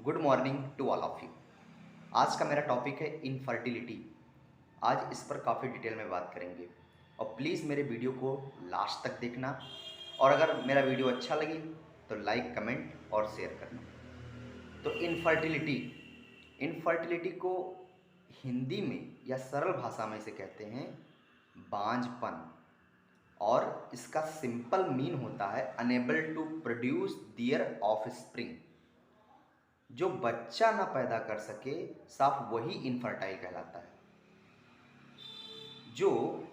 Good morning to all of you. आज का मेरा टॉपिक है इनफर्टिलिटी। आज इस पर काफ़ी डिटेल में बात करेंगे और प्लीज़ मेरे वीडियो को लास्ट तक देखना और अगर मेरा वीडियो अच्छा लगे तो लाइक, कमेंट और शेयर करना। तो इनफर्टिलिटी इनफर्टिलिटी को हिंदी में या सरल भाषा में इसे कहते हैं बांझपन, और इसका सिंपल मीन होता है unable to produce their offspring. जो बच्चा ना पैदा कर सके साफ वही इनफर्टाइल कहलाता है। जो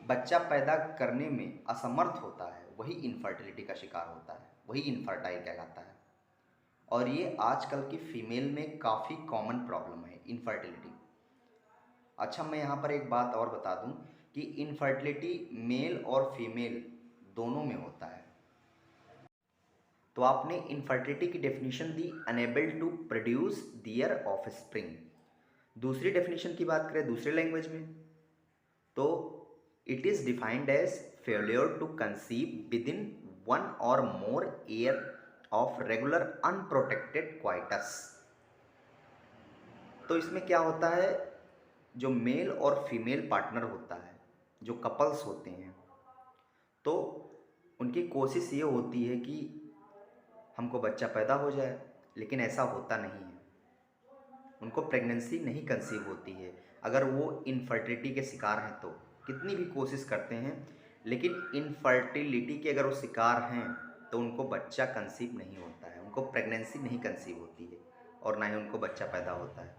बच्चा पैदा करने में असमर्थ होता है वही इनफर्टिलिटी का शिकार होता है, वही इनफर्टाइल कहलाता है। और ये आजकल की फीमेल में काफ़ी कॉमन प्रॉब्लम है इनफर्टिलिटी। अच्छा, मैं यहाँ पर एक बात और बता दूँ कि इनफर्टिलिटी मेल और फीमेल दोनों में होता है। तो आपने इनफर्टिलिटी की डेफिनेशन दी unable to produce their offspring. दूसरी डेफिनेशन की बात करें दूसरे लैंग्वेज में तो it is defined as failure to conceive within 1 or more year of regular unprotected coitus. तो इसमें क्या होता है, जो मेल और फीमेल पार्टनर होता है, जो कपल्स होते हैं, तो उनकी कोशिश ये होती है कि हमको बच्चा पैदा हो जाए, लेकिन ऐसा होता नहीं है। उनको प्रेगनेंसी नहीं कंसीव होती है। अगर वो इनफर्टिलिटी के शिकार हैं तो कितनी भी कोशिश करते हैं, लेकिन इनफर्टिलिटी के अगर वो शिकार हैं तो उनको बच्चा कंसीव नहीं होता है, उनको प्रेगनेंसी नहीं कंसीव होती है और ना ही उनको बच्चा पैदा होता है।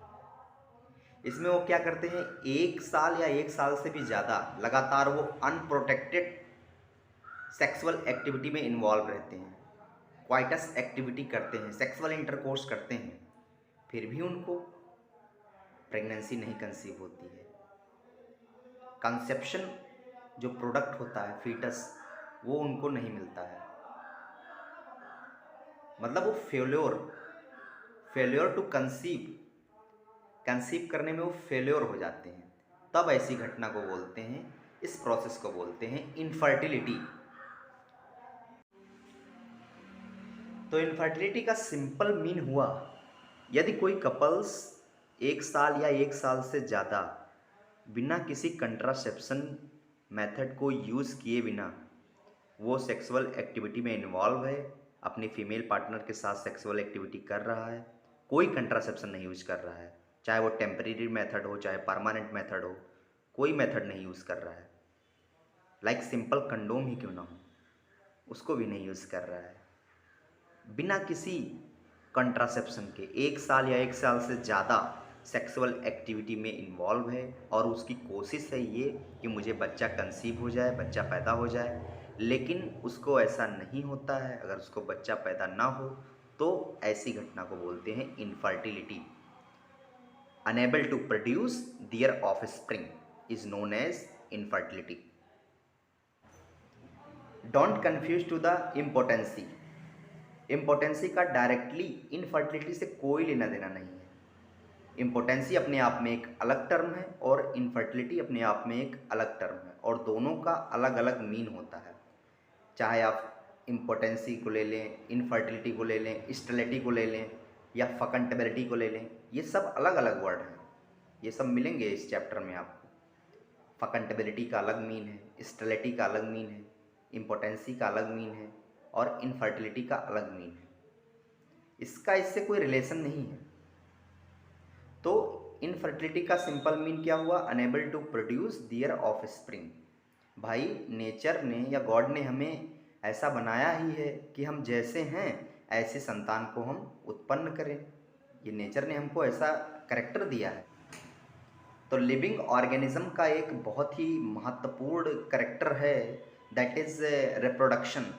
इसमें वो क्या करते हैं, 1 साल या 1 साल से भी ज़्यादा लगातार वो अनप्रोटेक्टेड सेक्सुअल एक्टिविटी में इन्वॉल्व रहते हैं, क्वाइटस एक्टिविटी करते हैं, सेक्सुअल इंटरकोर्स करते हैं, फिर भी उनको प्रेगनेंसी नहीं कंसीव होती है। कंसेप्शन जो प्रोडक्ट होता है फीटस, वो उनको नहीं मिलता है। मतलब वो फेल्योर टू कंसीव करने में वो फेल्योर हो जाते हैं। तब ऐसी घटना को बोलते हैं, इस प्रोसेस को बोलते हैं इनफर्टिलिटी। तो इनफर्टिलिटी का सिंपल मीन हुआ, यदि कोई कपल्स 1 साल या 1 साल से ज़्यादा बिना किसी कंट्रासेप्शन मेथड को यूज़ किए बिना वो सेक्सुअल एक्टिविटी में इन्वॉल्व है, अपनी फीमेल पार्टनर के साथ सेक्सुअल एक्टिविटी कर रहा है, कोई कंट्रासेप्शन नहीं यूज़ कर रहा है, चाहे वो टेम्परेरी मेथड हो चाहे परमानेंट मेथड हो, कोई मेथड नहीं यूज़ कर रहा है, लाइक सिंपल कंडोम ही क्यों ना हो उसको भी नहीं यूज़ कर रहा है, बिना किसी कंट्रासेप्शन के 1 साल या 1 साल से ज़्यादा सेक्सुअल एक्टिविटी में इन्वॉल्व है और उसकी कोशिश है ये कि मुझे बच्चा कंसीव हो जाए, बच्चा पैदा हो जाए, लेकिन उसको ऐसा नहीं होता है। अगर उसको बच्चा पैदा ना हो तो ऐसी घटना को बोलते हैं infertility. Unable to produce their offspring is known as infertility. Don't confuse to the impotency. Impotency का डायरेक्टली इनफर्टिलिटी से कोई लेना देना नहीं है। इम्पोटेंसी अपने आप में एक अलग टर्म है और इनफर्टिलिटी अपने आप में एक अलग टर्म है, और दोनों का अलग अलग मीन होता है। चाहे आप इम्पोटेंसी को ले लें, इनफर्टिलिटी को ले लें, स्टेरिलिटी को ले लें या फकंटेबिलिटी को ले लें, ये सब अलग अलग वर्ड हैं। ये सब मिलेंगे इस चैप्टर में आपको। फकंटेबिलिटी का अलग मीन है, स्टेरिलिटी का अलग मीन है, इम्पोटेंसी का अलग मीन है और इनफर्टिलिटी का अलग मीन है। इसका इससे कोई रिलेशन नहीं है। तो इनफर्टिलिटी का सिंपल मीन क्या हुआ, unable to produce their offspring. भाई नेचर ने या गॉड ने हमें ऐसा बनाया ही है कि हम जैसे हैं ऐसे संतान को हम उत्पन्न करें। ये नेचर ने हमको ऐसा कैरेक्टर दिया है। तो लिविंग ऑर्गेनिज्म का एक बहुत ही महत्वपूर्ण कैरेक्टर है, that is reproduction.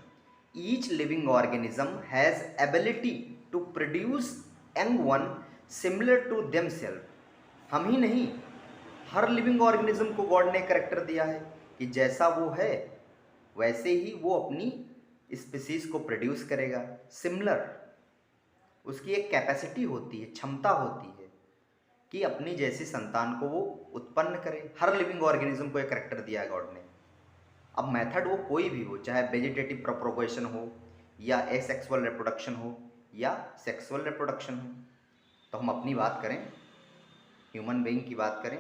Each living organism has ability to produce young one similar to themselves. हम ही नहीं, हर लिविंग ऑर्गेनिज्म को गॉड ने कैरेक्टर दिया है कि जैसा वो है वैसे ही वो अपनी स्पीसीज को प्रोड्यूस करेगा। सिमिलर, उसकी एक कैपेसिटी होती है, क्षमता होती है कि अपनी जैसी संतान को वो उत्पन्न करे। हर लिविंग ऑर्गेनिज्म को एक कैरेक्टर दिया है गॉड ने। अब मेथड वो कोई भी हो, चाहे वेजिटेटिव प्रोपगेशन हो या एसेक्सुअल रिप्रोडक्शन हो या सेक्सुअल रिप्रोडक्शन हो, तो हम अपनी बात करें, ह्यूमन बीइंग की बात करें,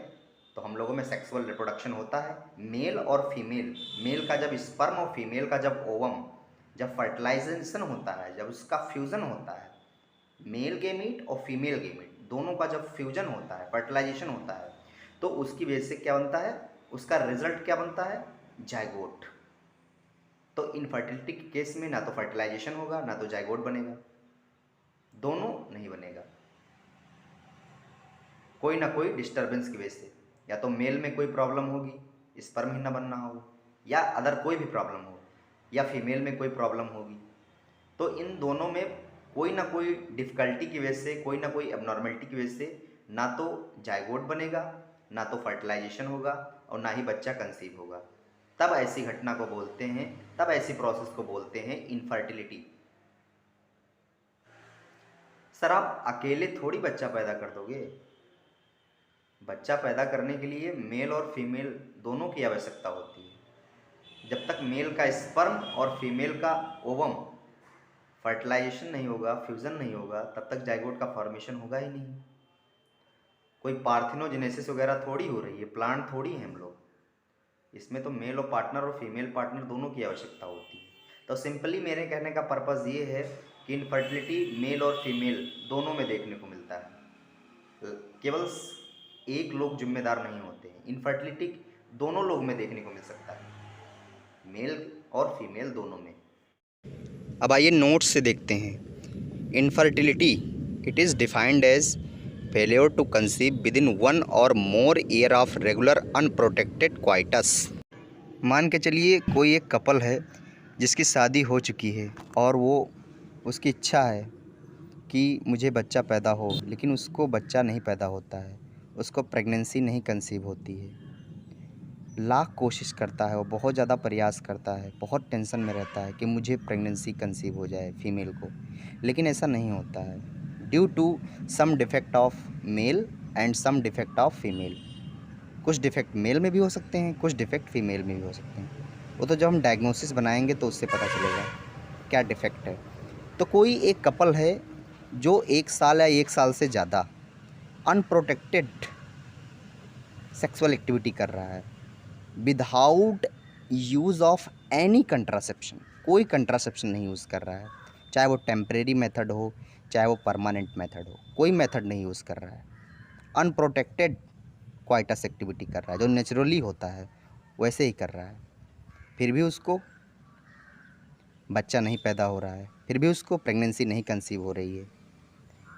तो हम लोगों में सेक्सुअल रिप्रोडक्शन होता है। मेल और फीमेल, मेल का जब स्पर्म और फीमेल का जब ओवम, जब फर्टिलाइजेशन होता है, जब उसका फ्यूज़न होता है, मेल गेमीट और फीमेल गेमीट दोनों का जब फ्यूजन होता है, फर्टिलाइजेशन होता है, तो उसकी वजह से क्या बनता है, उसका रिजल्ट क्या बनता है, जाइगोट। तो इनफर्टिलिटी के केस में ना तो फर्टिलाइजेशन होगा ना तो जाइगोट बनेगा, दोनों नहीं बनेगा। कोई ना कोई डिस्टर्बेंस की वजह से, या तो मेल में कोई प्रॉब्लम होगी, स्पर्म ही ना बनना हो, या अदर कोई भी प्रॉब्लम हो, या फीमेल में कोई प्रॉब्लम होगी। तो इन दोनों में कोई ना कोई डिफ़िकल्टी की वजह से, कोई ना कोई एबनॉर्मेलिटी की वजह से ना तो जाइगोट बनेगा, ना तो फर्टिलाइजेशन होगा, और ना ही बच्चा कंसीव होगा। तब ऐसी घटना को बोलते हैं, तब ऐसी प्रोसेस को बोलते हैं इनफर्टिलिटी। सर आप अकेले थोड़ी बच्चा पैदा कर दोगे। बच्चा पैदा करने के लिए मेल और फीमेल दोनों की आवश्यकता होती है। जब तक मेल का स्पर्म और फीमेल का ओवम फर्टिलाइजेशन नहीं होगा, फ्यूज़न नहीं होगा, तब तक जाइगोट का फॉर्मेशन होगा ही नहीं। कोई पार्थिनोजेनेसिस वगैरह थोड़ी हो रही है, प्लांट थोड़ी हैं हम लोग। इसमें तो मेल और पार्टनर और फीमेल पार्टनर दोनों की आवश्यकता होती है। तो सिंपली मेरे कहने का पर्पज़ ये है कि इनफर्टिलिटी मेल और फीमेल दोनों में देखने को मिलता है। केवल एक लोग जिम्मेदार नहीं होते हैं, इनफर्टिलिटी दोनों लोग में देखने को मिल सकता है, मेल और फीमेल दोनों में। अब आइए नोट्स से देखते हैं। Infertility, it is defined as failure to conceive within 1 or more year of regular unprotected coitus. मान के चलिए कोई एक कपल है जिसकी शादी हो चुकी है और वो उसकी इच्छा है कि मुझे बच्चा पैदा हो, लेकिन उसको बच्चा नहीं पैदा होता है, उसको प्रेगनेंसी नहीं कंसीव होती है। लाख कोशिश करता है, वो बहुत ज़्यादा प्रयास करता है, बहुत टेंशन में रहता है कि मुझे प्रेगनेंसी कंसीव हो जाए फीमेल को, लेकिन ऐसा नहीं होता है due to some defect of male and some defect of female. कुछ डिफेक्ट मेल में भी हो सकते हैं, कुछ डिफेक्ट फीमेल में भी हो सकते हैं। वो तो जब हम डायग्नोसिस बनाएंगे तो उससे पता चलेगा क्या डिफेक्ट है। तो कोई एक कपल है जो 1 साल या 1 साल से ज़्यादा अनप्रोटेक्टेड सेक्सुअल एक्टिविटी कर रहा है without use of any contraception, कोई कंट्रासेप्शन नहीं यूज़ कर रहा है, चाहे वो टेम्परेरी मेथड हो चाहे वो परमानेंट मेथड हो, कोई मेथड नहीं यूज़ कर रहा है, अनप्रोटेक्टेड क्वाइटस एक्टिविटी कर रहा है, जो नेचुरली होता है वैसे ही कर रहा है, फिर भी उसको बच्चा नहीं पैदा हो रहा है, फिर भी उसको प्रेगनेंसी नहीं कंसीव हो रही है,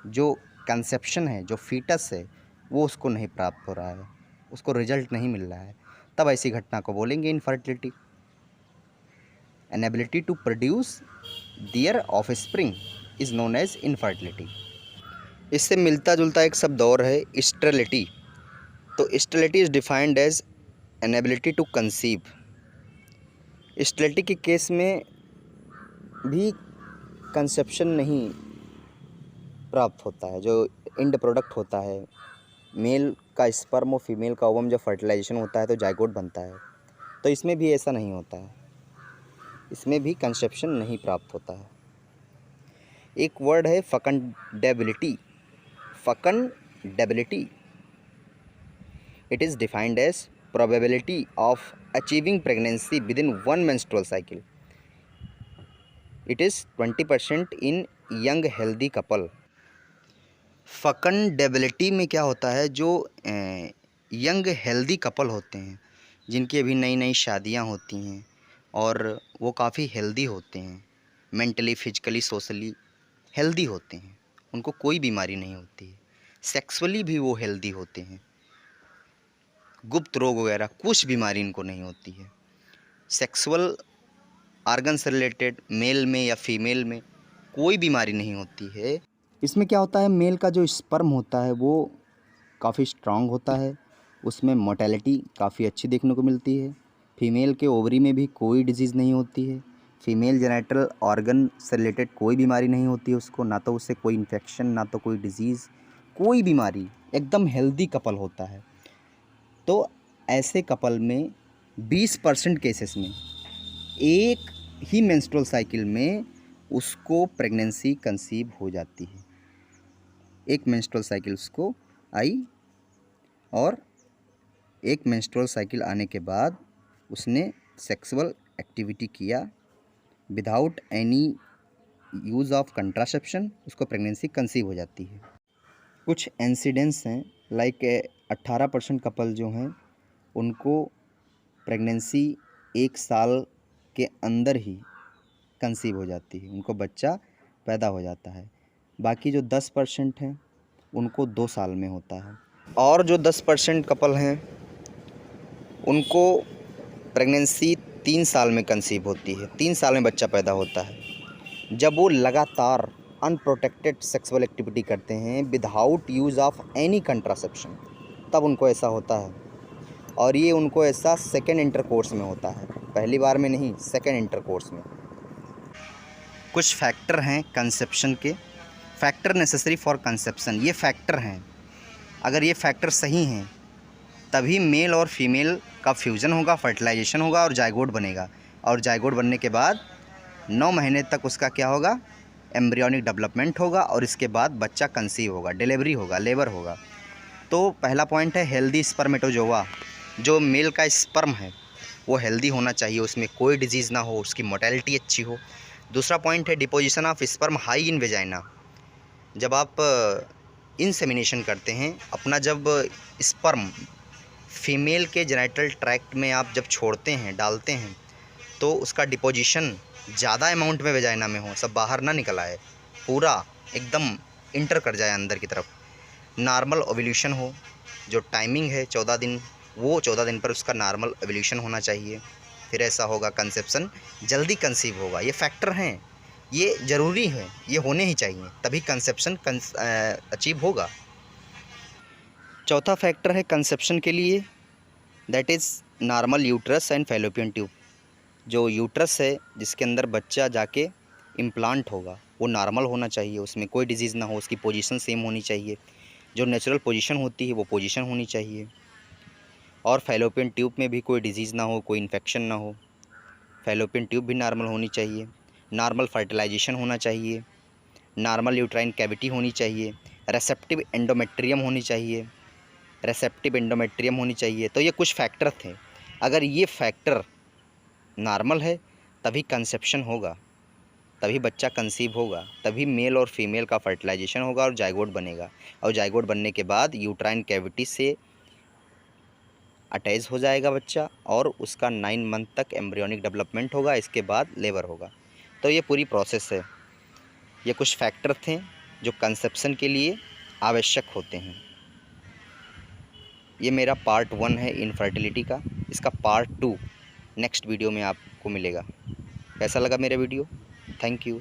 जो कंसेप्शन है, जो फीटस है, वो उसको नहीं प्राप्त हो रहा है, उसको रिजल्ट नहीं मिल रहा है, तब ऐसी घटना को बोलेंगे infertility. Inability to produce their offspring is known as infertility. इससे मिलता जुलता एक शब्द और है, स्टेरिलिटी। तो sterility is defined as inability to conceive. Sterility के केस में भी कंसेप्शन नहीं प्राप्त होता है, जो एंड प्रोडक्ट होता है, मेल का स्पर्म और फीमेल का ओवम जब फर्टिलाइजेशन होता है तो जाइगोट बनता है। तो इसमें भी ऐसा नहीं होता है, इसमें भी कंसेप्शन नहीं प्राप्त होता है। एक वर्ड है fecundability. Fecundability, it is defined as probability of achieving pregnancy within 1 menstrual cycle. It is 20% in young healthy couple. Fecundability में क्या होता है, जो यंग हेल्दी कपल होते हैं जिनकी अभी नई नई शादियां होती हैं और वो काफ़ी हेल्दी होते हैं, मेंटली फिजिकली सोशली हेल्दी होते हैं, उनको कोई बीमारी नहीं होती है, सेक्सुअली भी वो हेल्दी होते हैं, गुप्त रोग वगैरह कुछ बीमारी इनको नहीं होती है, सेक्सुअल आर्गन से रिलेटेड मेल में या फीमेल में कोई बीमारी नहीं होती है। इसमें क्या होता है, मेल का जो स्पर्म होता है वो काफ़ी स्ट्रांग होता है, उसमें मोर्टेलिटी काफ़ी अच्छी देखने को मिलती है, फीमेल के ओवरी में भी कोई डिजीज़ नहीं होती है, फीमेल जेनेटल ऑर्गन से रिलेटेड कोई बीमारी नहीं होती है उसको, ना तो उससे कोई इन्फेक्शन ना तो कोई डिजीज़, कोई बीमारी, एकदम हेल्दी कपल होता है। तो ऐसे कपल में 20% केसेस में एक ही मेंस्ट्रुअल साइकिल में उसको प्रेगनेंसी कंसीव हो जाती है। एक मेंस्ट्रुअल साइकिल उसको आई और एक मेंस्ट्रुअल साइकिल आने के बाद उसने सेक्सुअल एक्टिविटी किया without any use of contraception, उसको प्रेगनेंसी कंसीव हो जाती है। कुछ इंसिडेंट्स हैं लाइक 18% कपल जो हैं उनको प्रेगनेंसी 1 साल के अंदर ही कंसीव हो जाती है, उनको बच्चा पैदा हो जाता है। बाकी जो 10% हैं उनको 2 साल में होता है, और जो 10% कपल हैं उनको प्रेगनेंसी 3 साल में कंसीव होती है, 3 साल में बच्चा पैदा होता है। जब वो लगातार अनप्रोटेक्टेड सेक्सुअल एक्टिविटी करते हैं without use of any contraception, तब उनको ऐसा होता है। और ये उनको ऐसा सेकेंड इंटरकोर्स में होता है, पहली बार में नहीं, सेकेंड इंटरकोर्स में। कुछ फैक्टर हैं कंसेप्शन के, फैक्टर नेसेसरी फॉर कंसेप्शन, ये फैक्टर हैं, अगर ये फैक्टर सही हैं तभी मेल और फीमेल का फ्यूज़न होगा, फर्टिलाइजेशन होगा और जाइगोट बनेगा। और जाइगोट बनने के बाद 9 महीने तक उसका क्या होगा, एम्ब्रियोनिक डेवलपमेंट होगा, और इसके बाद बच्चा कंसीव होगा, डिलीवरी होगा, लेबर होगा। तो पहला पॉइंट है हेल्दी स्पर्मेटोजोआ, जो मेल का स्पर्म है वो हेल्दी होना चाहिए, उसमें कोई डिजीज़ ना हो, उसकी मोर्टेलिटी अच्छी हो। दूसरा पॉइंट है deposition of sperm high in vagina, जब आप इंसेमिनेशन करते हैं अपना, जब स्पर्म फीमेल के जेनिटल ट्रैक्ट में आप जब छोड़ते हैं, डालते हैं, तो उसका डिपोजिशन ज़्यादा अमाउंट में वेजाइना में हो, सब बाहर ना निकल आए, पूरा एकदम इंटर कर जाए अंदर की तरफ। नॉर्मल ओव्यूलेशन हो, जो टाइमिंग है 14 दिन, वो 14 दिन पर उसका नॉर्मल ओव्यूलेशन होना चाहिए, फिर ऐसा होगा कंसेप्शन, जल्दी कंसीव होगा। ये फैक्टर हैं, ये ज़रूरी है, ये होने ही चाहिए, तभी कंसेप्शन अचीव होगा। चौथा फैक्टर है कंसेप्शन के लिए, that is normal uterus and fallopian tube. जो यूट्रस है जिसके अंदर बच्चा जाके इम्प्लांट होगा वो नॉर्मल होना चाहिए, उसमें कोई डिजीज़ ना हो, उसकी पोजीशन सेम होनी चाहिए, जो नेचुरल पोजीशन होती है वो पोजीशन होनी चाहिए। और फैलोपियन ट्यूब में भी कोई डिजीज़ ना हो, कोई इन्फेक्शन ना हो, फैलोपियन ट्यूब भी नॉर्मल होनी चाहिए। नॉर्मल फर्टिलाइजेशन होना चाहिए, नॉर्मल यूट्राइन कैविटी होनी चाहिए, रेसेप्टिव एंडोमेट्रियम होनी चाहिए, रेसेप्टिव एंडोमेट्रियम होनी चाहिए। तो ये कुछ फैक्टर थे, अगर ये फैक्टर नॉर्मल है तभी कंसेप्शन होगा, तभी बच्चा कंसीव होगा, तभी मेल और फीमेल का फर्टिलाइजेशन होगा और जाइगोट बनेगा। और जाइगोट बनने के बाद यूट्राइन कैविटी से अटैच हो जाएगा बच्चा और उसका 9 मंथ तक एम्ब्रियोनिक डेवलपमेंट होगा, इसके बाद लेबर होगा। तो ये पूरी प्रोसेस है। ये कुछ फैक्टर थे जो कंसेप्शन के लिए आवश्यक होते हैं। ये मेरा पार्ट 1 है इनफर्टिलिटी का, इसका पार्ट 2 नेक्स्ट वीडियो में आपको मिलेगा। कैसा लगा मेरा वीडियो? Thank you.